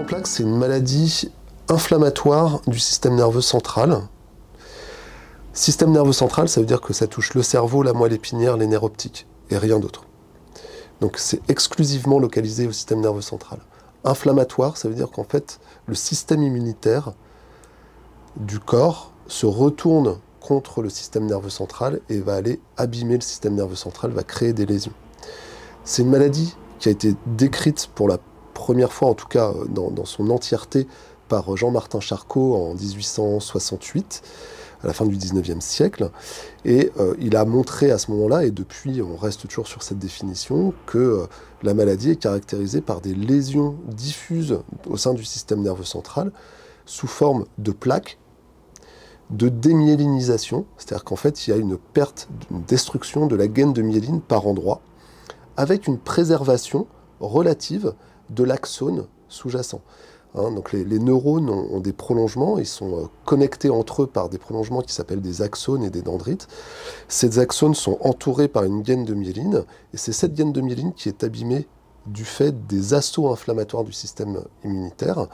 en plaques, c'est une maladie inflammatoire du système nerveux central. Système nerveux central, ça veut dire que ça touche le cerveau, la moelle épinière, les nerfs optiques, et rien d'autre. Donc c'est exclusivement localisé au système nerveux central. Inflammatoire, ça veut dire qu'en fait, le système immunitaire du corps se retourne contre le système nerveux central et va aller abîmer le système nerveux central, va créer des lésions. C'est une maladie qui a été décrite pour la première fois, en tout cas dans son entièreté, par Jean-Martin Charcot en 1868, à la fin du 19e siècle. Et il a montré à ce moment-là, et depuis on reste toujours sur cette définition, que la maladie est caractérisée par des lésions diffuses au sein du système nerveux central, sous forme de plaques, de démyélinisation, c'est-à-dire qu'en fait il y a une perte, une destruction de la gaine de myéline par endroit, avec une préservation relative de l'axone sous-jacent. Donc les neurones ont des prolongements, ils sont connectés entre eux par des prolongements qui s'appellent des axones et des dendrites. Ces axones sont entourés par une gaine de myéline, et c'est cette gaine de myéline qui est abîmée du fait des assauts inflammatoires du système immunitaire.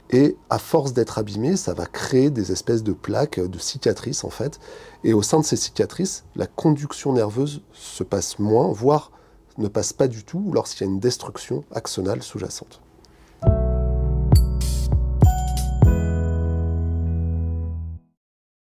Et à force d'être abîmée, ça va créer des espèces de plaques, de cicatrices en fait. Et au sein de ces cicatrices, la conduction nerveuse se passe moins, voire ne passe pas du tout lorsqu'il y a une destruction axonale sous-jacente.